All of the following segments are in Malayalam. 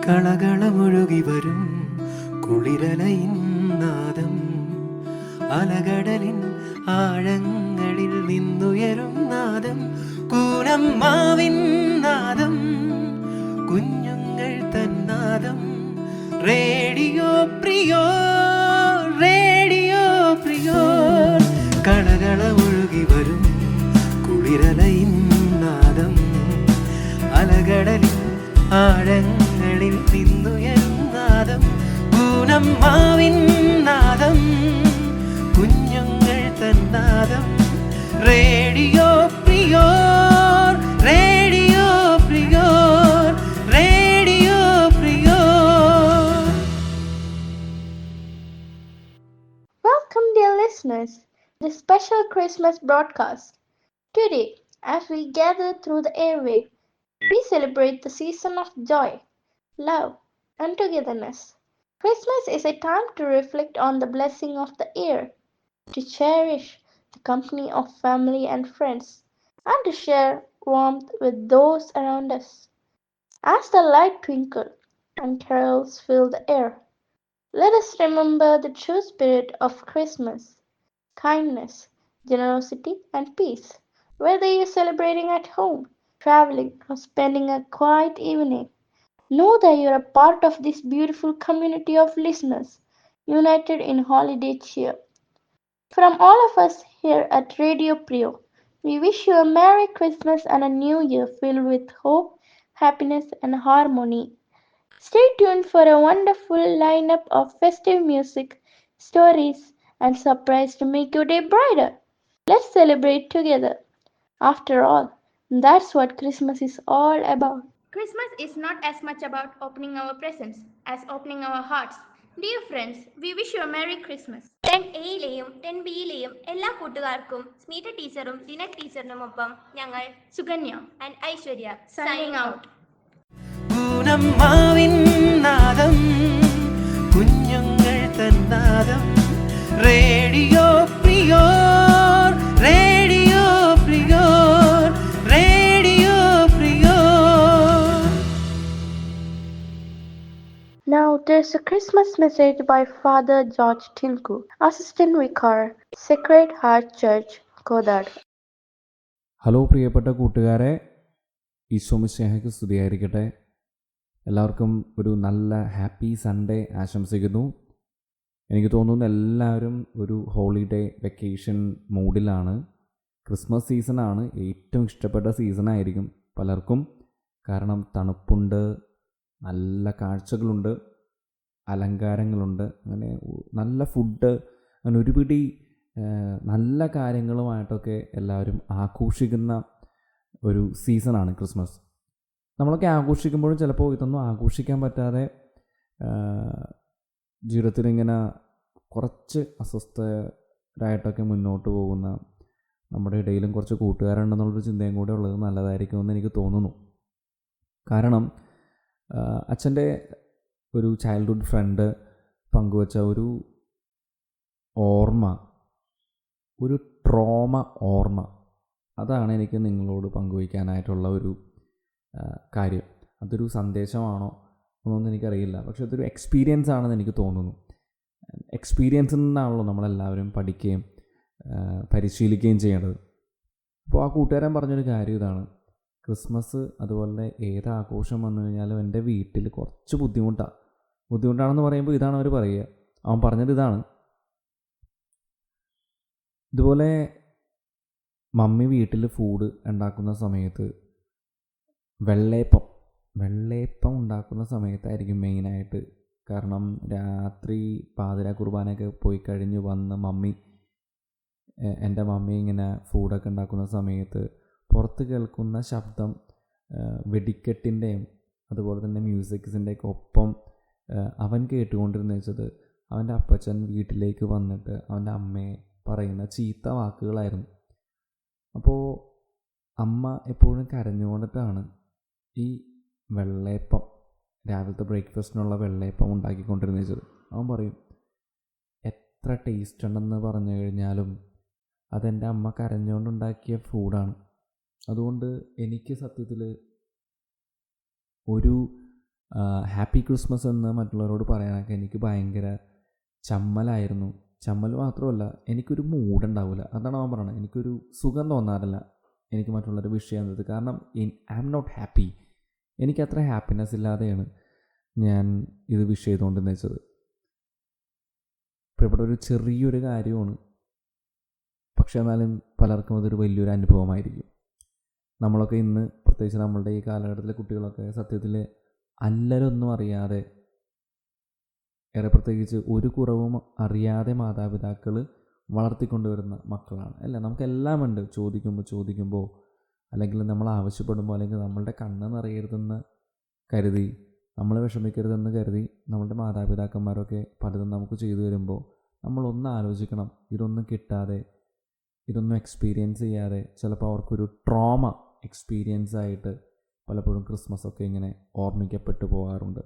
കളകളമൊഴുകി വരും കുളിരലയിൻ നാദം, അലകടലിൻ ആഴങ്ങളിൽ നിന്നുയരും നാദം, കൂനമ്മാവിൻ നാദം, കുഞ്ഞുങ്ങൾ തന്നാദം. Radio Priyo, radio പ്രിയോ. കളകളമൊഴുകി വരും കുളിരലയിൻ നാദം, അലകടലിൻ ആഴങ്ങളിൽ നിന്നുയരും നാദം, കൂനമ്മാവിൻ നാദം, കുഞ്ഞുങ്ങൾ തന്നാദം. Radio Priyo, radio Priyo, radio Priyo. Welcome, dear listeners, to this special Christmas broadcast. Today, as we gather through the airwaves, we celebrate the season of joy, love, and togetherness. Christmas is a time to reflect on the blessing of the year, to cherish the company of family and friends, and to share warmth with those around us. As the light twinkle and carols fill the air, let us remember the true spirit of Christmas: kindness, generosity, and peace. Whether you're celebrating at home, traveling, or spending a quiet evening, know that you're a part of this beautiful community of listeners, united in holiday cheer. From all of us here at Radio Prio, we wish you a Merry Christmas and a New Year filled with hope, happiness, and harmony. Stay tuned for a wonderful lineup of festive music, stories, and surprise to make your day brighter. Let's celebrate together. After all, that's what Christmas is all about. Christmas is not as much about opening our presents as opening our hearts. Dear friends, we wish you a Merry Christmas. 10Aയിലെയും 10Bയിലെയും എല്ലാ കൂട്ടുകാർക്കും സ്മീത ടീച്ചറും ദിനക് ടീച്ചറിനുമൊപ്പം ഞങ്ങൾ Sukanya and Aishwarya signing out. കൂനമ്മാവിൻ നാദം, കുഞ്ഞുങ്ങൾ തന്നാദം. Radio Priyo, radio Priyo, radio Priyo. Now there's a Christmas message by Father George Tinku, Assistant Vicar, Sacred Heart Church, Kodad. Hello പ്രിയപ്പെട്ട കൂട്ടുകാരെ, ഈശോ മിശിഹായ്ക്ക് സ്തുതിയായിരിക്കട്ടെ. എല്ലാവർക്കും ഒരു നല്ല ഹാപ്പി സൺഡേ ആശംസിക്കുന്നു. എനിക്ക് തോന്നുന്നു എല്ലാവരും ഒരു ഹോളിഡേ വെക്കേഷൻ മൂഡിലാണ്. ക്രിസ്മസ് സീസണാണ് ഏറ്റവും ഇഷ്ടപ്പെട്ട സീസണായിരിക്കും പലർക്കും. കാരണം തണുപ്പുണ്ട്, നല്ല കാഴ്ചകളുണ്ട്, അലങ്കാരങ്ങളുണ്ട്, അങ്ങനെ നല്ല ഫുഡ്, അങ്ങനെ ഒരു പിടി നല്ല കാര്യങ്ങളുമായിട്ടൊക്കെ എല്ലാവരും ആഘോഷിക്കുന്ന ഒരു സീസണാണ് ക്രിസ്മസ്. നമ്മളൊക്കെ ആഘോഷിക്കുമ്പോഴും ചിലപ്പോൾ ഇതൊന്നും ആഘോഷിക്കാൻ പറ്റാതെ ജീവിതത്തിലിങ്ങനെ കുറച്ച് അസ്വസ്ഥരായിട്ടൊക്കെ മുന്നോട്ട് പോകുന്ന നമ്മുടെ ഇടയിലും കുറച്ച് കൂട്ടുകാരുണ്ടെന്നുള്ളൊരു ചിന്തയും കൂടെ ഉള്ളത് നല്ലതായിരിക്കുമെന്ന് എനിക്ക് തോന്നുന്നു. കാരണം അച്ഛൻ്റെ ഒരു ചൈൽഡ്ഹുഡ് ഫ്രണ്ട് പങ്കുവച്ച ഒരു ഓർമ്മ, ഒരു ട്രോമ ഓർമ്മ, അതാണ് എനിക്ക് നിങ്ങളോട് പങ്കുവയ്ക്കാനായിട്ടുള്ള ഒരു കാര്യം. അതൊരു സന്ദേശമാണോ എന്നൊന്നും എനിക്കറിയില്ല, പക്ഷെ അതൊരു എക്സ്പീരിയൻസ് ആണെന്ന് എനിക്ക് തോന്നുന്നു. എക്സ്പീരിയൻസിൽ നിന്നാണല്ലോ നമ്മളെല്ലാവരും പഠിക്കുകയും പരിശീലിക്കുകയും ചെയ്യേണ്ടത്. അപ്പോൾ ആ കൂട്ടുകാരൻ പറഞ്ഞൊരു കാര്യം ഇതാണ്: ക്രിസ്മസ് അതുപോലെ ഏത് ആഘോഷം വന്നു കഴിഞ്ഞാലും എൻ്റെ വീട്ടിൽ കുറച്ച് ബുദ്ധിമുട്ടാണെന്ന് പറയുമ്പോൾ ഇതാണ് അവർ പറയുക. അവൻ പറഞ്ഞത് ഇതാണ്: ഇതുപോലെ മമ്മി വീട്ടിൽ ഫുഡ് ഉണ്ടാക്കുന്ന സമയത്ത് വെള്ളയപ്പം ഉണ്ടാക്കുന്ന സമയത്തായിരിക്കും മെയിനായിട്ട്. കാരണം രാത്രി പാതിര കുർബാനയൊക്കെ പോയി കഴിഞ്ഞ് വന്ന് എൻ്റെ മമ്മി ഇങ്ങനെ ഫുഡൊക്കെ ഉണ്ടാക്കുന്ന സമയത്ത് പുറത്ത് കേൾക്കുന്ന ശബ്ദം വെടിക്കെട്ടിൻ്റെയും അതുപോലെ തന്നെ മ്യൂസിക്സിൻ്റെയൊക്കെ ഒപ്പം അവൻ കേട്ടുകൊണ്ടിരുന്ന വെച്ചത് അവൻ്റെ അപ്പച്ചൻ വീട്ടിലേക്ക് വന്നിട്ട് അവൻ്റെ അമ്മയെ പറയുന്ന ചീത്ത വാക്കുകളായിരുന്നു. അപ്പോൾ അമ്മ എപ്പോഴും കരഞ്ഞുകൊണ്ടിട്ടാണ് ഈ വെള്ളയപ്പം, രാവിലത്തെ ബ്രേക്ക്ഫാസ്റ്റിനുള്ള വെള്ളയപ്പം ഉണ്ടാക്കിക്കൊണ്ടിരുന്ന വെച്ചത്. അവൻ പറയും, എത്ര ടേസ്റ്റ് ഉണ്ടെന്ന് പറഞ്ഞു കഴിഞ്ഞാലും അതെൻ്റെ അമ്മ കരഞ്ഞുകൊണ്ടുണ്ടാക്കിയ ഫുഡാണ്. അതുകൊണ്ട് എനിക്ക് സത്യത്തിൽ ഒരു ഹാപ്പി ക്രിസ്മസ് എന്ന് മറ്റുള്ളവരോട് പറയാനൊക്കെ എനിക്ക് ഭയങ്കര ചമ്മലായിരുന്നു. ചമ്മൽ മാത്രമല്ല, എനിക്കൊരു മൂഡുണ്ടാവില്ല. അതാണ് അവൻ പറയണത്. എനിക്കൊരു സുഖം തോന്നാറില്ല എനിക്ക് മറ്റുള്ളവരെ വിഷ് ചെയ്യുന്നത്. കാരണം ഐ ആം നോട്ട് ഹാപ്പി. എനിക്കത്ര ഹാപ്പിനെസ് ഇല്ലാതെയാണ് ഞാൻ ഇത് വിഷ് ചെയ്തുകൊണ്ടെന്ന് വെച്ചത്. ഇപ്പോൾ ഇവിടെ ഒരു ചെറിയൊരു കാര്യമാണ്, പക്ഷേ എന്നാലും പലർക്കും അതൊരു വലിയൊരു അനുഭവമായിരിക്കും. നമ്മളൊക്കെ ഇന്ന്, പ്രത്യേകിച്ച് നമ്മളുടെ ഈ കാലഘട്ടത്തിലെ കുട്ടികളൊക്കെ സത്യത്തിൽ അല്ലരൊന്നും അറിയാതെ, ഏറെ പ്രത്യേകിച്ച് ഒരു കുറവും അറിയാതെ മാതാപിതാക്കൾ വളർത്തിക്കൊണ്ടുവരുന്ന മക്കളാണ്. അല്ല, നമുക്കെല്ലാം ഉണ്ട്. ചോദിക്കുമ്പോൾ അല്ലെങ്കിൽ നമ്മൾ ആവശ്യപ്പെടുമ്പോൾ, അല്ലെങ്കിൽ നമ്മളുടെ കണ്ണ് നിറയരുതെന്ന് കരുതി, നമ്മൾ വിഷമിക്കരുതെന്ന് കരുതി നമ്മളുടെ മാതാപിതാക്കന്മാരൊക്കെ പലതും നമുക്ക് ചെയ്തു തരുമ്പോൾ നമ്മളൊന്ന് ആലോചിക്കണം. ഇതൊന്നും കിട്ടാതെ, ഇതൊന്നും എക്സ്പീരിയൻസ് ചെയ്യാതെ ചിലപ്പോൾ അവർക്കൊരു ട്രോമ എക്സ്പീരിയൻസ് ആയിട്ട് പലപ്പോഴും ക്രിസ്മസൊക്കെ ഇങ്ങനെ ഓർമ്മിക്കപ്പെട്ടു പോകാറുണ്ട്.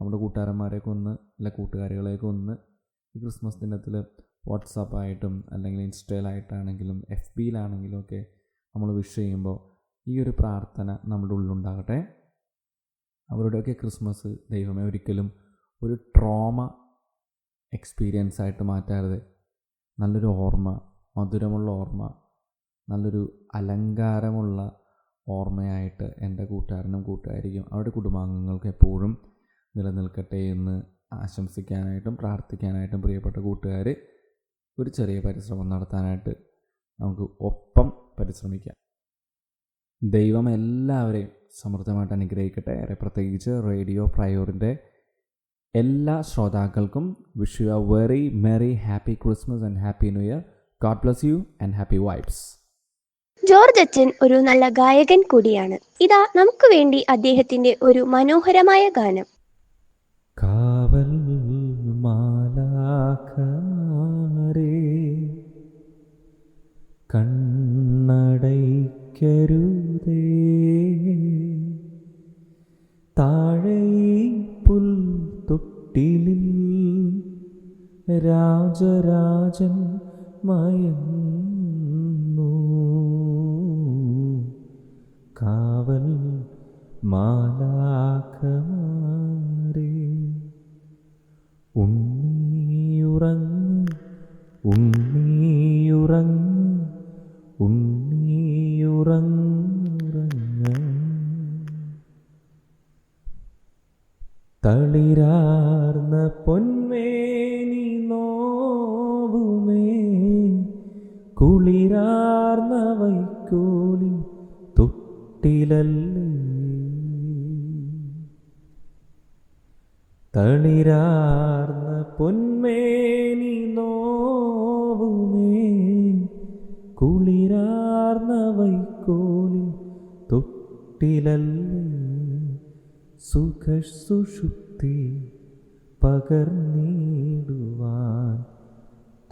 നമ്മുടെ കൂട്ടുകാരന്മാരെയൊക്കെ ഒന്ന്, അല്ല കൂട്ടുകാരികളെയൊക്കെ ഒന്ന് ഈ ക്രിസ്മസ് ദിനത്തിൽ വാട്സാപ്പായിട്ടും അല്ലെങ്കിൽ ഇൻസ്റ്റയിലായിട്ടാണെങ്കിലും FBയിലാണെങ്കിലും ഒക്കെ നമ്മൾ വിഷ് ചെയ്യുമ്പോൾ ഈ ഒരു പ്രാർത്ഥന നമ്മുടെ ഉള്ളിലുണ്ടാകട്ടെ. അവരുടെയൊക്കെ ക്രിസ്മസ് ദൈവമേ ഒരിക്കലും ഒരു ട്രോമ എക്സ്പീരിയൻസ് ആയിട്ട് മാറ്റാതെ നല്ലൊരു ഓർമ്മ, മധുരമുള്ള ഓർമ്മ, നല്ലൊരു അലങ്കാരമുള്ള ഓർമ്മയായിട്ട് എൻ്റെ കൂട്ടുകാരനും കൂട്ടുകാരിക്കും അവരുടെ കുടുംബാംഗങ്ങൾക്ക് എപ്പോഴും നിലനിൽക്കട്ടെ എന്ന് ആശംസിക്കാനായിട്ടും പ്രാർത്ഥിക്കാനായിട്ടും പ്രിയപ്പെട്ട കൂട്ടുകാർ ഒരു ചെറിയ പരിശ്രമം നടത്താനായിട്ട് നമുക്ക് ഒപ്പം പരിശ്രമിക്കാം. ദൈവം എല്ലാവരെയും സമൃദ്ധമായിട്ട് അനുഗ്രഹിക്കട്ടെ. പ്രത്യേകിച്ച് റേഡിയോ പ്രയോറിൻ്റെ എല്ലാ ശ്രോതാക്കൾക്കും wish you a very merry happy Christmas and happy new year. God bless you and happy vibes. George അച്ഛൻ ഒരു നല്ല ഗായകൻ കൂടിയാണ്. ഇതാ നമുക്ക് വേണ്ടി അദ്ദേഹത്തിന്റെ ഒരു മനോഹരമായ ഗാനം. കാവൽ മാലാഖമാരേ, കണ്ണടയ്ക്കരുതേ, താഴെ പുൽത്തൊട്ടിലിൽ രാജരാജൻ മയങ്ങുന്നു. കാവൽ മാലാഖമാരേ, ഉണ്ണിയുറങ്ങ് ഉണ്ണിയുറങ്ങ് ഉണ്ണിയുറങ്ങ്, തളിരാർന്ന പൊന്മേനി നോവുമേ, കുളിരാർന്ന വൈക്കോലിൻ തൊട്ടിലല്ലേ, തളിരാർന്ന പൊന്മേനി നോവുമേ, കുളിരാർന്ന വൈക്കോലിൻ തൊട്ടിലല്ലേ, സുഖസുഷുപ്തി പകർന്നിടുവാൻ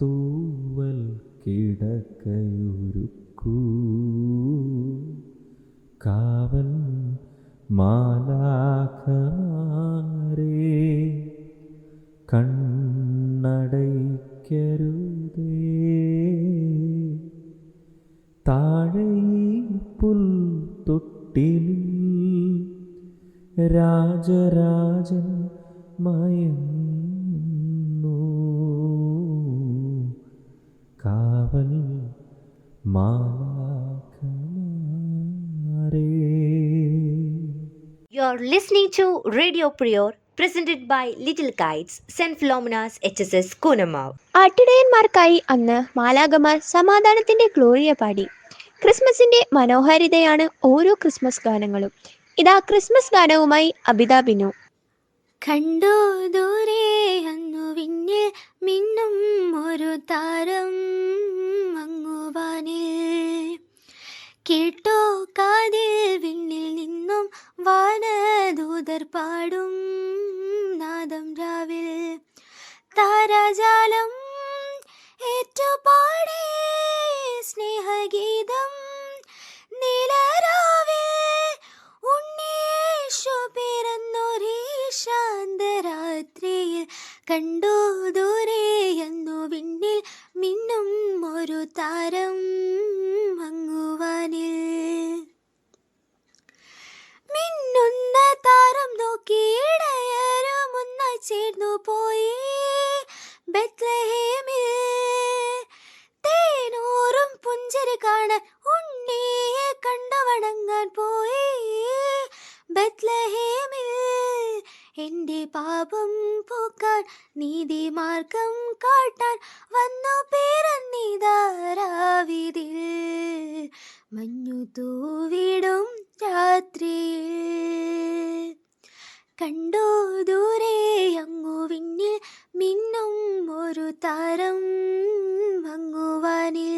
തൂവൽ കിടക്കയൊരുക്കൂ. കാവൽ മാലാഖമാരേ, കണ്ണടയ്ക്കരുതേ, താഴെ പുൽത്തൊട്ടിലിൽ രാജരാജൻ മയങ്ങുന്നു. കാവൽ മാലാഖമാരേ. You're listening to Radio Prior, presented by Little Kites, St. Philomena's HSS Kunamav. ആട്ടിടയന്മാർക്കായി അന്ന് മാലാഖമാർ സമാധാനത്തിന്റെ ഗ്ലോറിയ പാടി. ക്രിസ്മസിന്റെ മനോഹാരിതയാണ് ഓരോ ക്രിസ്മസ് ഗാനങ്ങളും. ഇതാ ക്രിസ്മസ് ഗാനവുമായി അബിത ബിനു. കണ്ടു ദൂരെ അന്നു വിണ്ണിൽ മിന്നും ഒരു താരം അങ്ങുവാനിൽ, കേട്ടോ കാതിൽ വിണ്ണിൽ നിന്നും വാനദൂതർ പാടും നാദം രാവിൽ, താരാജാലം ഏറ്റുപാടേ സ്നേഹഗീതം നിലരാവിൽ, ഉണ്ണീശു പിറന്നൊരീ ശാന്തരാത്രിയിൽ, കണ്ടു ദൂരെ അന്നു വിണ്ണിൽ മിന്നും ഒരു താരം അങ്ങുവാനിൽ. മിന്നുന്ന താരം നോക്കി കാണാൻ ഉണ്ണിയെ കണ്ടു വണങ്ങാൻ പോയി. ബത്ലഹേമിൽ എൻ്റെ പാപം പോക്കാൻ നീതിമാർഗം കാട്ടാൻ വന്നു പിറന്നിതാരാവിതിൽ. മഞ്ഞു തൂവിടും രാത്രിയിൽ കണ്ടു ദൂരെ അങ്ങു വിണ്ണിൽ മിന്നും ഒരു താരം അങ്ങുവാനിൽ.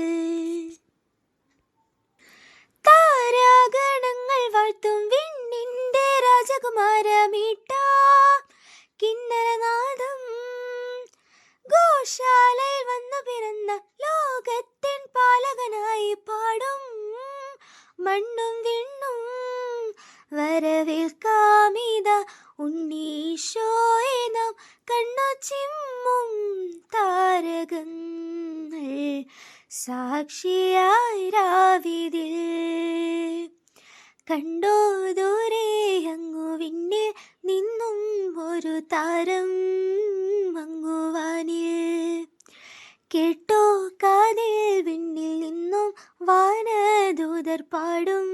താരാഗണങ്ങൾ വാഴ്ത്തും വിണ്ണിന്റെ രാജകുമാരമീട്ട കിന്നരനാദം. ഗോശാലയിൽ വന്നു പിറന്ന ലോകത്തിൻ പാലകനായി പാടും. മണ്ണും വിണ്ണും വരവേൽക്കാമിത ഉണ്ണീശോയെ നാം കണ്ണു ചിമ്മും താരകങ്ങൾ സാക്ഷിയായി രാവിതിൽ. കണ്ടോ ദൂരെ അങ്ങു വിണ്ണിൽ നിന്നും ഒരു താരം അങ്ങുവാനിൽ. കേട്ടോ കാതിൽ വിണ്ണിൽ നിന്നും വാനദൂതർ പാടും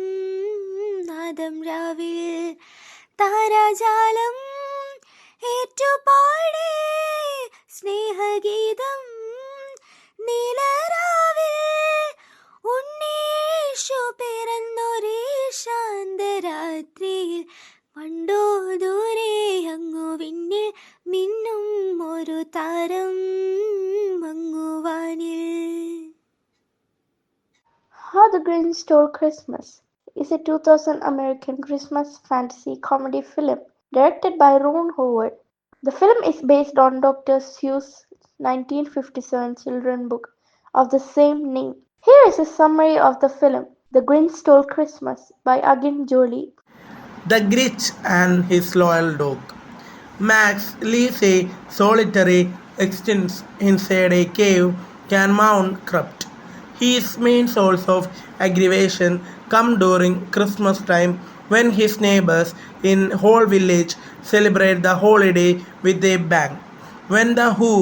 നാദം രാവിൽ. താരാജാലം ഏറ്റുപാടേ സ്നേഹഗീതം നീലരാവിൽ. ഉണ്ണീശു പിറന്നൊരേ ശാന്തരാത്രിയിൽ കണ്ടോ ദൂരെ അങ്ങു വിണ്ണിൽ മിന്നും ഒരു താരം അങ്ങുവാനിൽ. How the Grinch Stole Christmas is a 2000 American Christmas fantasy comedy film directed by Ron Howard. The film is based on Dr. Seuss' 1957 children's book of the same name. Here is a summary of the film, The Grinch Stole Christmas by Agin Jolie. The Grinch and his loyal dog. Max lives a solitary existence inside a cave can Mount Crypt. His main source of aggravation come during Christmas time when his neighbors in whole village celebrate the holiday with a bang. When the Who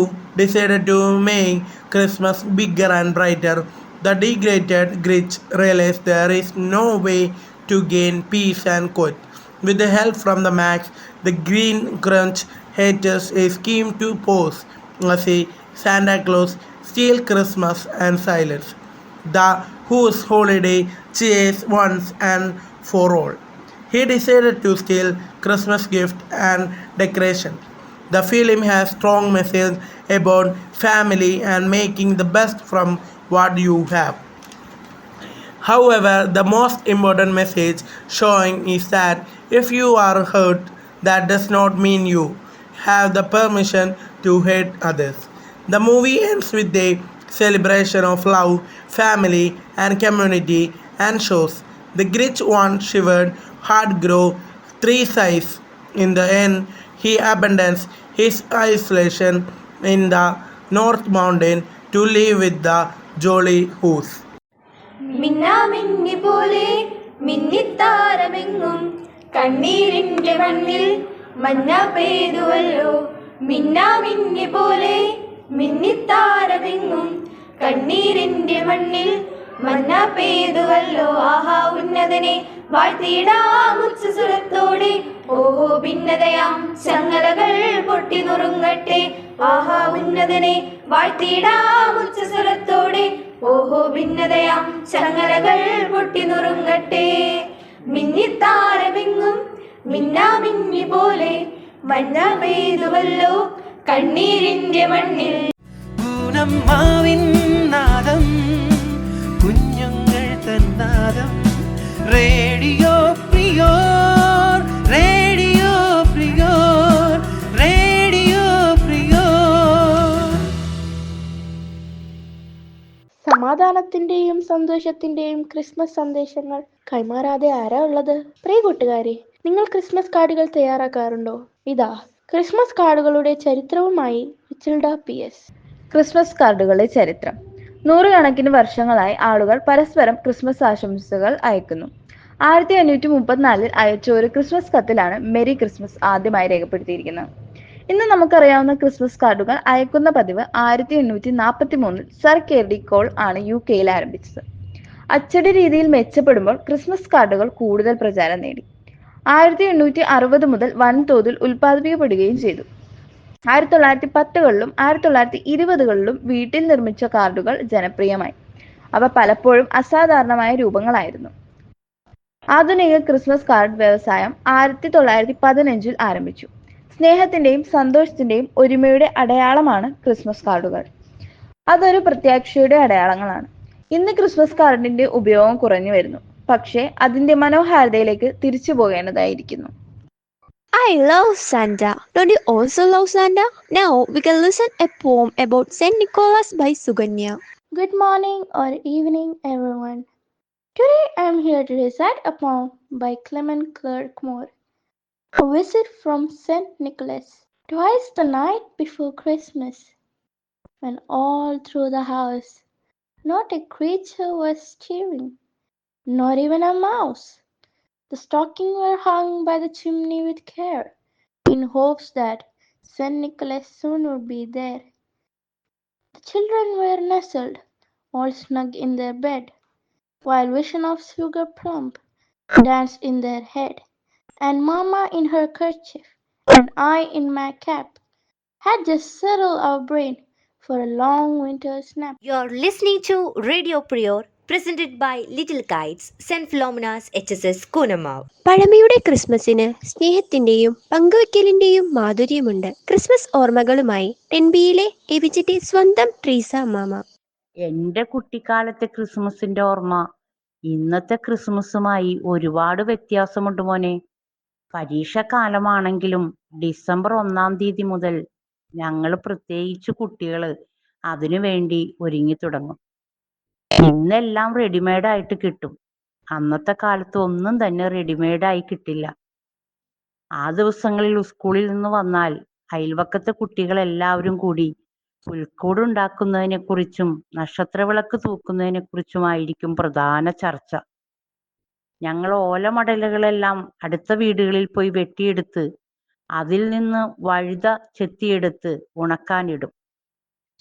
decided to make Christmas bigger and brighter, the degraded Grinch realized there is no way to gain peace and quiet. With the help from the Max, the Green Grinch hatches a scheme to pose as a Santa Claus, steal Christmas and silence the Who's holiday cheers once and for all. He decided to steal Christmas gift and decoration. The film has strong message about family and making the best from what you have. However, the most important message showing is that if you are hurt, that does not mean you have the permission to hate others. The movie ends with a celebration of love, family, and community and shows the Grinch once shivered heart grow 3 size. In the end, he abandons his isolation in the North Mountain to live with the Jolly Who's. മിന്നാമിന്നി പോലെ മിന്നിത്താരമെങ്ങും കണ്ണീരിന്റെ മണ്ണിൽ മഞ്ഞ പെയ്തുവല്ലോ. മിന്നാമിന്നി പോലെ മിന്നിത്താരമെങ്ങും കണ്ണീരിന്റെ മണ്ണിൽ മഞ്ഞ പെയ്തുവല്ലോ. ആഹാ ഉന്നതനെ വാഴ്ത്തിയിടാം ഉച്ചസ്വരത്തോടെ. ഓഹോ ഭിന്നതയാം ചങ്ങലകൾ പൊട്ടി നുറുങ്ങട്ടെ. ആഹാ ഉന്നതനെ വാഴ്ത്തിയിടാം ഉച്ചസ്വരത്തോടെ. ഓഹോ ഭിന്നതയാം ചങ്ങലകൾ പൊട്ടി നുറുങ്ങട്ടെ. മിന്നിത്താരമെങ്ങും മിന്നാമിന്നി പോലെ മഞ്ഞ പെയ്തുവല്ലോ കണ്ണീരിന്റെ മണ്ണിൽ. പൂനമ്മാവിൻ നാദം, കുഞ്ഞുങ്ങൾ തന്നാദം. Radio Priyo, radio Priyo, radio Priyo. സമാധാനത്തിന്റെയും സന്തോഷത്തിന്റെയും ക്രിസ്മസ് സന്ദേശങ്ങൾ കൈമാറാതെ ആരാ ഉള്ളത്? പ്രിയ കൂട്ടുകാരെ, നിങ്ങൾ ക്രിസ്മസ് കാർഡുകൾ തയ്യാറാക്കാറുണ്ടോ? ഇതാ ക്രിസ്മസ് കാർഡുകളുടെ ചരിത്രവുമായി റിച്ചിൽഡ PS. ക്രിസ്മസ് കാർഡുകളുടെ ചരിത്രം. നൂറുകണക്കിന് വർഷങ്ങളായി ആളുകൾ പരസ്പരം ക്രിസ്മസ് ആശംസകൾ അയക്കുന്നു. 1534 അയച്ച ഒരു ക്രിസ്മസ് കത്തിലാണ് മെരി ക്രിസ്മസ് ആദ്യമായി രേഖപ്പെടുത്തിയിരിക്കുന്നത്. ഇന്ന് നമുക്കറിയാവുന്ന ക്രിസ്മസ് കാർഡുകൾ അയക്കുന്ന പതിവ് 1843 സർ കെർഡി കോൾ ആണ് UK ആരംഭിച്ചത്. അച്ചടി രീതിയിൽ മെച്ചപ്പെടുമ്പോൾ ക്രിസ്മസ് കാർഡുകൾ കൂടുതൽ പ്രചാരം നേടി. 1860 മുതൽ വൻതോതിൽ ഉൽപ്പാദിപ്പിക്കപ്പെടുകയും ചെയ്തു. 1910കളിലും 1920കളിലും വീട്ടിൽ നിർമ്മിച്ച കാർഡുകൾ ജനപ്രിയമായി. അവ പലപ്പോഴും അസാധാരണമായ രൂപങ്ങളായിരുന്നു. ആധുനിക ക്രിസ്മസ് കാർഡ് വ്യവസായം 1915ൽ ആരംഭിച്ചു. സ്നേഹത്തിന്റെയും സന്തോഷത്തിന്റെയും ഒരുമയുടെ അടയാളമാണ് ക്രിസ്മസ് കാർഡുകൾ. അതൊരു പ്രത്യാശയുടെ അടയാളങ്ങളാണ്. ഇന്ന് ക്രിസ്മസ് കാർഡിന്റെ ഉപയോഗം കുറഞ്ഞു വരുന്നു, പക്ഷേ അതിന്റെ മനോഹാരിതയിലേക്ക് തിരിച്ചു പോകേണ്ടതായിരിക്കുന്നു. I love Santa. Don't you also love Santa? Now we can listen a poem about Saint Nicholas by Suganya. Good morning or evening, everyone. Today I am here to recite a poem by Clement Clarke Moore, A Visit from St. Nicholas. Twice the night before Christmas, when all through the house not a creature was stirring, not even a mouse. The stockings were hung by the chimney with care, in hopes that St. Nicholas soon would be there. The children were nestled, all snug in their bed, while vision of sugar plum danced in their head, and Mamma in her kerchief, and I in my cap, had just settled our brain for a long winter's nap. You're listening to Radio Prior, presented by Little Kites, St. Philomena's HSS Kunamav. പഴമയുടെ ക്രിസ്മസിന് സ്നേഹത്തിന്റെയും പങ്കുവയ്ക്കലിന്റെയും മാധുര്യമുണ്ട്. ക്രിസ്മസ് ഓർമ്മകളുമായി ടെൻബിയിലെ എവിജിന്റെ സ്വന്തം ട്രീസ മാമ. എൻ്റെ കുട്ടിക്കാലത്തെ ക്രിസ്മസിന്റെ ഓർമ്മ ഇന്നത്തെ ക്രിസ്മസുമായി ഒരുപാട് വ്യത്യാസമുണ്ട് മോനെ. പരീക്ഷാകാലമാണെങ്കിലും ഡിസംബർ 1-ാം തീയതി മുതൽ ഞങ്ങൾ, പ്രത്യേകിച്ച് കുട്ടികള്, അതിനു വേണ്ടി ഒരുങ്ങി തുടങ്ങും. ഇന്നെല്ലാം റെഡിമെയ്ഡായിട്ട് കിട്ടും. അന്നത്തെ കാലത്ത് ഒന്നും തന്നെ റെഡിമെയ്ഡായി കിട്ടില്ല. ആ ദിവസങ്ങളിൽ സ്കൂളിൽ നിന്ന് വന്നാൽ അയൽവക്കത്തെ കുട്ടികളെല്ലാവരും കൂടി പുൽക്കൂട് ഉണ്ടാക്കുന്നതിനെ കുറിച്ചും നക്ഷത്രവിളക്ക് തൂക്കുന്നതിനെ കുറിച്ചുമായിരിക്കും പ്രധാന ചർച്ച. ഞങ്ങൾ ഓലമടലുകളെല്ലാം അടുത്ത വീടുകളിൽ പോയി വെട്ടിയെടുത്ത് അതിൽ നിന്ന് വഴുത ചെത്തിയെടുത്ത് ഉണക്കാനിടും.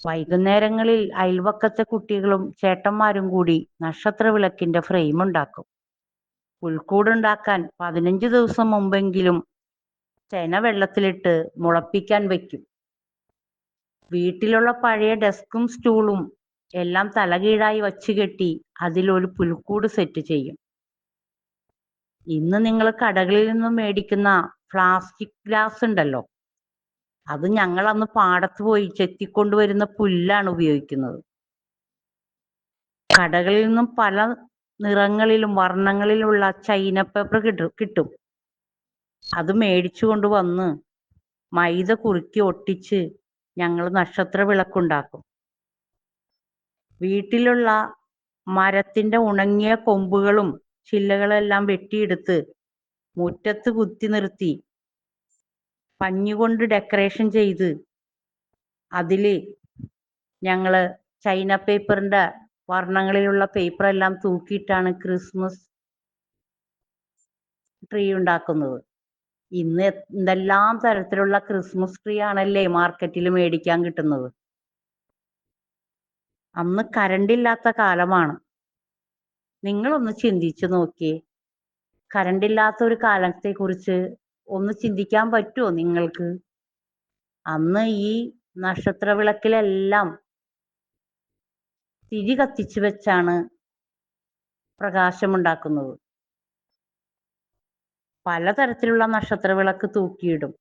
വൈകുന്നേരങ്ങളിൽ അയൽവക്കത്തെ കുട്ടികളും ചേട്ടന്മാരും കൂടി നക്ഷത്രവിളക്കിന്റെ ഫ്രെയിം ഉണ്ടാക്കും. പുൽക്കൂടുണ്ടാക്കാൻ 15 ദിവസം മുമ്പെങ്കിലും ചെന വെള്ളത്തിലിട്ട് മുളപ്പിക്കാൻ വെക്കും. വീട്ടിലുള്ള പഴയ ഡെസ്കും സ്റ്റൂളും എല്ലാം തലകീഴായി വച്ചു കെട്ടി അതിലൊരു പുൽക്കൂട് സെറ്റ് ചെയ്യും. ഇന്ന് നിങ്ങൾ കടകളിൽ നിന്നും മേടിക്കുന്ന പ്ലാസ്റ്റിക് ഗ്ലാസ് ഉണ്ടല്ലോ, അത് ഞങ്ങൾ അന്ന് പാടത്ത് പോയി ചെത്തിക്കൊണ്ടുവരുന്ന പുല്ലാണ് ഉപയോഗിക്കുന്നത്. കടകളിൽ നിന്നും പല നിറങ്ങളിലും വർണ്ണങ്ങളിലുള്ള ചൈന പേപ്പർ കിട്ടും. അത് മേടിച്ചു കൊണ്ടുവന്ന് മൈദ കുറുക്കി ഒട്ടിച്ച് ഞങ്ങൾ നക്ഷത്ര വിളക്കുണ്ടാക്കും. വീട്ടിലുള്ള മരത്തിന്റെ ഉണങ്ങിയ കൊമ്പുകളും ചില്ലകളെല്ലാം വെട്ടിയെടുത്ത് മുറ്റത്ത് കുത്തി നിർത്തി പഞ്ഞുകൊണ്ട് ഡെക്കറേഷൻ ചെയ്ത് അതില് ഞങ്ങള് ചൈന പേപ്പറിന്റെ വർണ്ണങ്ങളിലുള്ള പേപ്പറെല്ലാം തൂക്കിയിട്ടാണ് ക്രിസ്മസ് ട്രീ ഉണ്ടാക്കുന്നത്. ഇന്ന് എന്തെല്ലാം തരത്തിലുള്ള ക്രിസ്മസ് ട്രീ ആണല്ലേ മാർക്കറ്റിൽ മേടിക്കാൻ കിട്ടുന്നത്. അന്ന് കരണ്ടില്ലാത്ത കാലമാണ്. നിങ്ങളൊന്ന് ചിന്തിച്ചു നോക്കിയേ, കരണ്ടില്ലാത്ത ഒരു കാലത്തെ കുറിച്ച് ഒന്ന് ചിന്തിക്കാൻ പറ്റുമോ നിങ്ങൾക്ക്? അന്ന് ഈ നക്ഷത്ര വിളക്കിലെല്ലാം തിരി കത്തിച്ചു വെച്ചാണ് പ്രകാശമുണ്ടാക്കുന്നത്. പലതരത്തിലുള്ള നക്ഷത്ര വിളക്ക് തൂക്കിയിടും.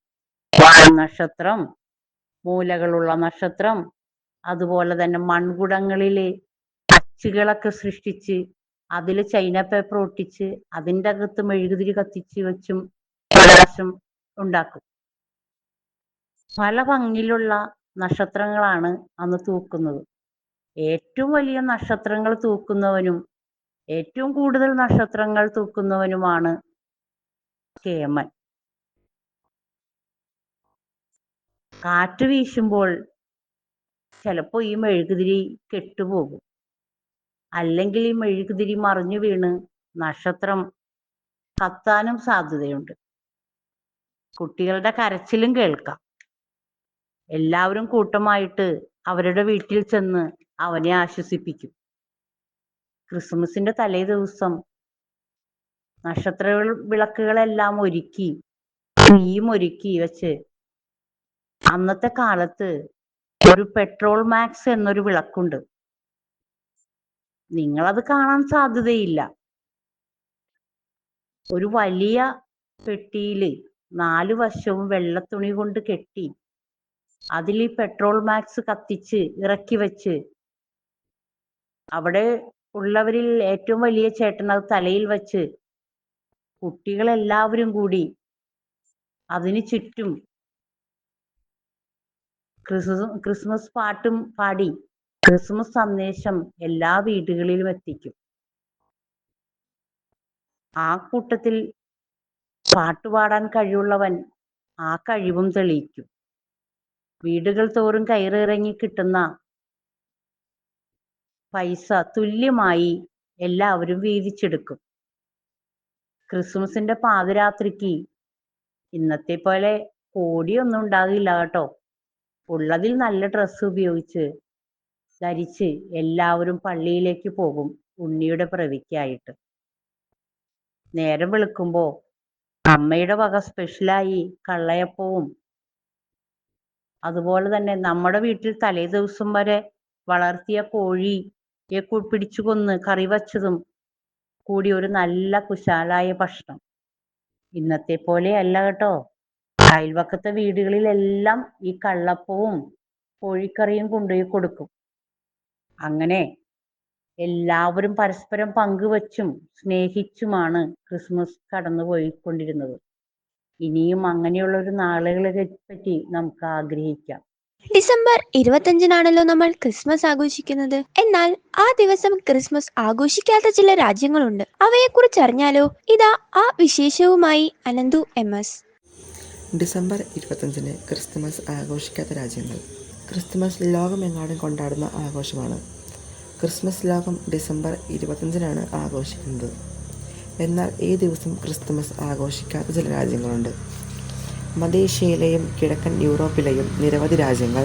നക്ഷത്രം, മൂലകളുള്ള നക്ഷത്രം, അതുപോലെ തന്നെ മൺകുടങ്ങളിലെ അച്ചുകളൊക്കെ സൃഷ്ടിച്ച് അതിൽ ചൈന പേപ്പർ ഒട്ടിച്ച് അതിൻ്റെ അകത്ത് മെഴുകുതിരി കത്തിച്ച് വെച്ചും പ്രകാശം ഉണ്ടാക്കും. പല ഭംഗിയിലുള്ള നക്ഷത്രങ്ങളാണ് അന്ന് തൂക്കുന്നത്. ഏറ്റവും വലിയ നക്ഷത്രങ്ങൾ തൂക്കുന്നവനും ഏറ്റവും കൂടുതൽ നക്ഷത്രങ്ങൾ തൂക്കുന്നവനുമാണ് കേമൻ. കാറ്റ് വീശുമ്പോൾ ചിലപ്പോൾ ഈ മെഴുകുതിരി കെട്ടുപോകും, അല്ലെങ്കിൽ ഈ മെഴുകുതിരി മറിഞ്ഞു വീണ് നക്ഷത്രം കത്താനും സാധ്യതയുണ്ട്. കുട്ടികളുടെ കരച്ചിലും കേൾക്കാം. എല്ലാവരും കൂട്ടമായിട്ട് അവരുടെ വീട്ടിൽ ചെന്ന് അവനെ ആശ്വസിപ്പിക്കും. ക്രിസ്മസിന്റെ തലേ ദിവസം നക്ഷത്ര വിളക്കുകളെല്ലാം ഒരുക്കി തീയും ഒരുക്കി വെച്ച് അന്നത്തെ കാലത്ത് ഒരു പെട്രോൾ മാക്സ് എന്നൊരു വിളക്കുണ്ട്. നിങ്ങളത് കാണാൻ സാധ്യതയില്ല. ഒരു വലിയ പെട്ടിയില് 4 വശവും വെള്ളത്തുണി കൊണ്ട് കെട്ടി അതിൽ ഈ പെട്രോൾ മാക്സ് കത്തിച്ച് ഇറക്കി വെച്ച് അവിടെ ഉള്ളവരിൽ ഏറ്റവും വലിയ ചേട്ടൻ അത് തലയിൽ വെച്ച് കുട്ടികളെല്ലാവരും കൂടി അതിന് ചുറ്റും ക്രിസ്മസ് പാട്ടും പാടി ക്രിസ്മസ് സന്ദേശം എല്ലാ വീടുകളിലും എത്തിക്കും. ആ കൂട്ടത്തിൽ പാട്ടുപാടാൻ കഴിവുള്ളവൻ ആ കഴിവും തെളിയിക്കും. വീടുകൾ തോറും കയറിയിറങ്ങി കിട്ടുന്ന പൈസ തുല്യമായി എല്ലാവരും വീതിച്ചെടുക്കും. ക്രിസ്മസിന്റെ പാതിരാത്രിക്ക് ഇന്നത്തെ പോലെ കോടിയൊന്നും ഉണ്ടാകില്ല കേട്ടോ. ഉള്ളതിൽ നല്ല ഡ്രസ്സ് ഉപയോഗിച്ച് ധരിച്ച് എല്ലാവരും പള്ളിയിലേക്ക് പോകും ഉണ്ണിയുടെ പ്രവിക്കായിട്ട്. നേരം വെളുക്കുമ്പോ അമ്മയുടെ വക സ്പെഷ്യലായി കള്ളയപ്പവും അതുപോലെ തന്നെ നമ്മുടെ വീട്ടിൽ തലേ ദിവസം വരെ വളർത്തിയ കോഴിയെ പിടിച്ചു കൊന്ന് കറി വച്ചതും കൂടി ഒരു നല്ല കുശാലായ ഭക്ഷണം. ഇന്നത്തെ പോലെ അല്ല കേട്ടോ. അയൽവക്കത്തെ വീടുകളിലെല്ലാം ഈ കള്ളപ്പവും കോഴിക്കറിയും കൊണ്ടുപോയി കൊടുക്കും. അങ്ങനെ എല്ലാവരും പരസ്പരം പങ്കുവച്ചും സ്നേഹിച്ചുമാണ് ക്രിസ്മസ് കടന്നുപോയിക്കൊണ്ടിരുന്നത്. ഇനിയും അങ്ങനെയുള്ള ഒരു നാളുകളെ പറ്റി നമുക്ക് ആഗ്രഹിക്കാം. ഡിസംബർ 25-നാണല്ലോ നമ്മൾ ക്രിസ്മസ് ആഘോഷിക്കുന്നത്. എന്നാൽ ആ ദിവസം ക്രിസ്മസ് ആഘോഷിക്കാത്ത ചില രാജ്യങ്ങളുണ്ട്. അവയെക്കുറിച്ച് അറിഞ്ഞാലോ? ഇതാ ആ വിശേഷവുമായി അനന്തു MS. ഡിസംബർ 25-ന് ക്രിസ്തുമസ് ആഘോഷിക്കാത്ത രാജ്യങ്ങൾ. ക്രിസ്തുമസ് ലോകമെങ്ങാടും കൊണ്ടാടുന്ന ആഘോഷമാണ്. ക്രിസ്മസ് ലോകം ഡിസംബർ 25-നാണ് ആഘോഷിക്കുന്നത്. എന്നാൽ ഈ ദിവസം ക്രിസ്തുമസ് ആഘോഷിക്കാത്ത ചില രാജ്യങ്ങളുണ്ട്. മധ്യേഷ്യയിലെയും കിഴക്കൻ യൂറോപ്പിലെയും നിരവധി രാജ്യങ്ങൾ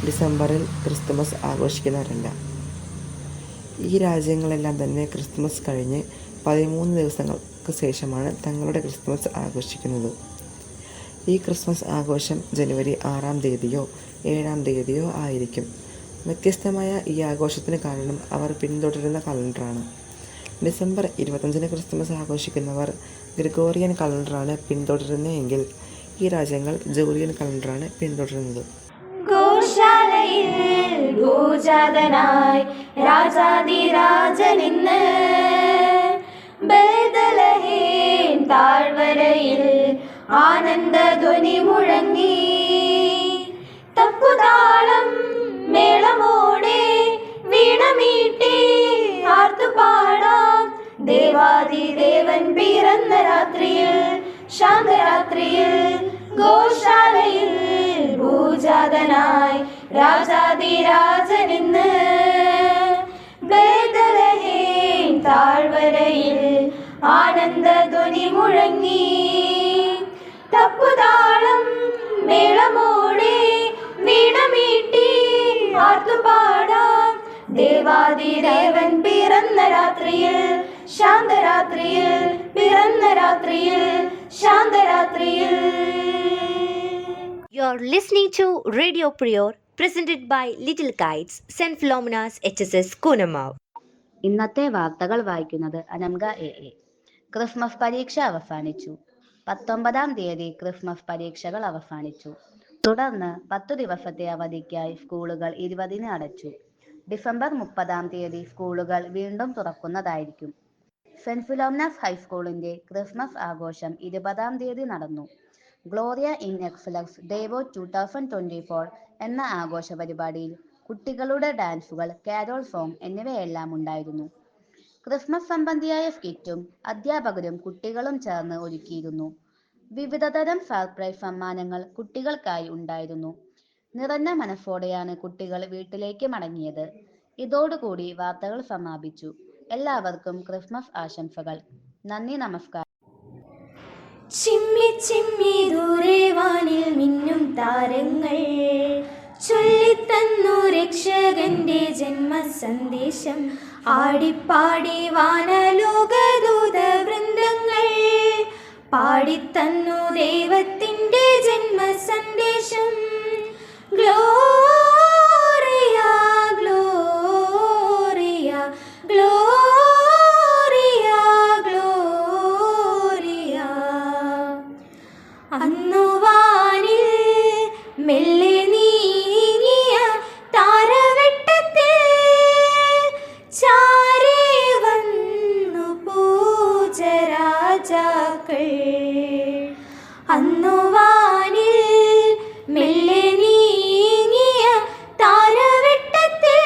ഡിസംബറിൽ ക്രിസ്തുമസ് ആഘോഷിക്കുന്നവരല്ല. ഈ രാജ്യങ്ങളെല്ലാം തന്നെ ക്രിസ്തുമസ് കഴിഞ്ഞ് 13 ദിവസങ്ങൾക്ക് ശേഷമാണ് തങ്ങളുടെ ക്രിസ്തുമസ് ആഘോഷിക്കുന്നത്. ഈ ക്രിസ്മസ് ആഘോഷം ജനുവരി 6-ാം തീയതിയോ 7-ാം തീയതിയോ ആയിരിക്കും. വ്യത്യസ്തമായ ഈ ആഘോഷത്തിന് കാരണം അവർ പിന്തുടരുന്ന കലണ്ടറാണ്. ഡിസംബർ 25-ന് ക്രിസ്തുമസ് ആഘോഷിക്കുന്നവർ ഗ്രിഗോറിയൻ കലണ്ടറാണ് പിന്തുടരുന്നതെങ്കിൽ ഈ രാജ്യങ്ങൾ ജൂലിയൻ കലണ്ടറാണ് പിന്തുടരുന്നത്. ഗോശാലയിൽ ഗോജാതനായി രാജാതിരാജനിന്ന് ബേത്ലഹേം താഴ്വരയിൽ ആനന്ദധ്വനി മുഴങ്ങി. തപ്പുതാളം മേളമോടെ വീണമീട്ടി ആർത്തുപാടാം. ദേവാദിദേവൻ പിറന്ന രാത്രിയിൽ ശാന്തരാത്രിയിൽ ഗോശാലയിൽ ഭൂജാതനായി രാജാതിരാജനിന്ന് ബേത്ലഹേം താഴ്വരയിൽ ആനന്ദധ്വനി മുഴങ്ങി. തപ്പുതാളം മേളമോടെ വീണമീട്ടി ആർത്തുപാടാം. ദേവാദിദേവൻ പിറന്ന രാത്രിയിൽ ശാന്തരാത്രിയിൽ പിറന്ന രാത്രിയിൽ ശാന്തരാത്രിയിൽ. You're listening to Radio Prior, presented by Little Kites, St. Philomena's HSS Kunamav. ഇന്നത്തെ വാർത്തകൾ വായിക്കുന്നത് അനംഗ AA. ക്രിസ്മസ് പരീക്ഷ അവസാനിച്ചു. 19-ാം തീയതി ക്രിസ്മസ് പരീക്ഷകൾ അവസാനിച്ചു. തുടർന്ന് 10 ദിവസത്തെ അവധിക്കായി സ്കൂളുകൾ 20-ന് അടച്ചു. ഡിസംബർ 30-ാം തീയതി സ്കൂളുകൾ വീണ്ടും തുറക്കുന്നതായിരിക്കും. സെന്റ് ഫിലോമിനാസ് ഹൈസ്കൂളിന്റെ ക്രിസ്മസ് ആഘോഷം 20-ാം തീയതി നടന്നു. ഗ്ലോറിയ ഇൻ എക്സലൻസ് ഡേവോ 2024 എന്ന ആഘോഷ പരിപാടിയിൽ കുട്ടികളുടെ ഡാൻസുകൾ, കാരോൾ സോങ് എന്നിവയെല്ലാം ഉണ്ടായിരുന്നു. ക്രിസ്മസ് സംബന്ധിയായ സ്കിറ്റും അധ്യാപകരും കുട്ടികളും ചേർന്ന് ഒരുക്കിയിരുന്നു. വിവിധതരം സർപ്രൈസ് സമ്മാനങ്ങൾ കുട്ടികൾക്കായി ഉണ്ടായിരുന്നു. നിറഞ്ഞ മനസ്സോടെയാണ് കുട്ടികൾ വീട്ടിലേക്ക് മടങ്ങിയത്. ഇതോടുകൂടി വാർത്തകൾ സമാപിച്ചു. എല്ലാവർക്കും ക്രിസ്മസ് ആശംസകൾ. നന്ദി, നമസ്കാരം. ചിമ്മി ചിമ്മി ദൂരെ വാനിൽ മിന്നും താരങ്ങൾ ചൊല്ലിത്തന്നു രക്ഷകന്റെ ജന്മസന്ദേശം. ആടിപ്പാടി വാനലോകദൂത വൃന്ദങ്ങൾ പാടിത്തന്നു ദൈവത്തിൻ്റെ ജന്മസന്ദേശം. Gloria gloria gloria gloria. അന്നു വാനിൽ മെല്ലെ നീങ്ങിയ താരവെട്ടത്തിൽ ചാരേ വന്നു പൂജരാജാക്കൾ. അന്നു വാനിൽ മെല്ലെ നീങ്ങിയ താരവെട്ടത്തിൽ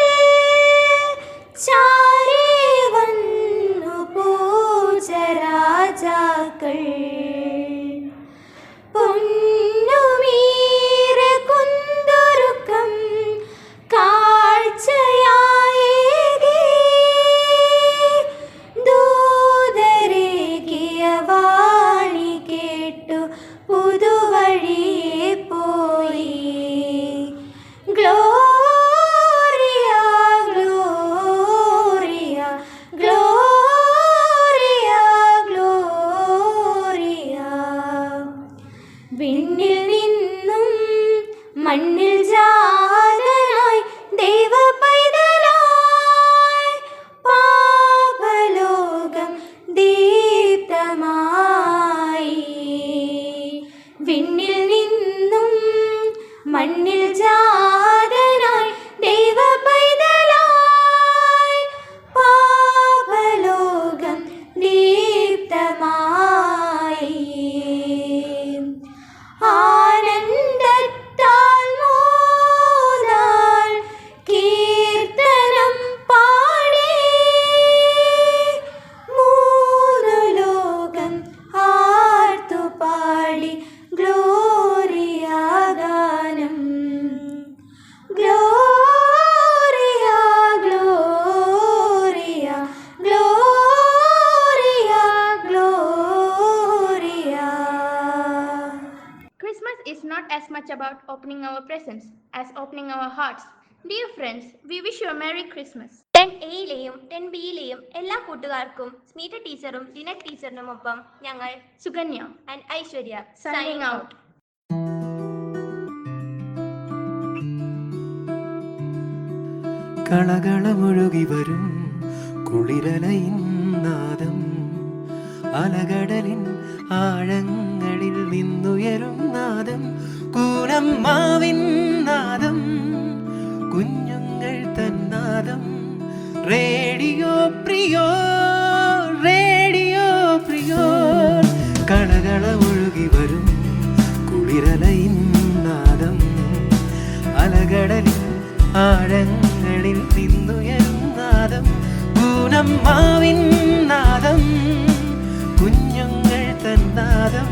ചാരേ വന്നു പൂജരാജാക്കൾ. പൊന്നുമീര കുന്തുരുക്കം കാഴ്ചയായേകി ദൂതരേകിയ വാണി കേട്ടു പുതുവഴിയെ പോയി. Gloria gloria gloria Gloria. വിണ്ണിൽ നിന്നും മണ്ണിൽ ജാതനായി ദൈവ പൈതലായി പാപലോകം ദീപ്തമായി. വിണ്ണിൽ നിന്നും മണ്ണിൽ ജാതനായി ദൈവ പൈതലായി പാപലോകം ദീപ്തമായി. ആനന്ദത്താൽ മോദാൽ കീർത്തനം പാടി മൂന്നു ലോകം ആർത്തുപാടി ഗ്ലോറിയ ഗാനം. Gloria gloria gloria Gloria. Christmas is not as much about opening our presents as opening our hearts. Dear friends, we wish you a Merry Christmas. 10Aയിലെയും 10Bയിലെയും എല്ലാ കൂട്ടുകാർക്കും സ്മീറ്റ ടീച്ചറും ലിനറ്റ് ടീച്ചറിനുമൊപ്പം ഞങ്ങൾ Sukanya and Aishwarya signing out. കളകളമൊഴുകി വരും കുളിരലയിൻ നാദം, അലകടലിൻ ആഴങ്ങളിൽ നിന്നുയരും നാദം, കൂനമ്മാവിൻ നാദം, കുഞ്ഞുങ്ങൾ തന്നാദം. Radio Priyo radio പ്രിയോ. കളകളമൊഴുകി വരും കുളിരലയിൻ നാദം, അലകടലിൻ ആഴങ്ങളിൽ നിന്നുയരും നാദം, കൂനമ്മാവിൻ നാദം, കുഞ്ഞുങ്ങൾ തന്നാദം.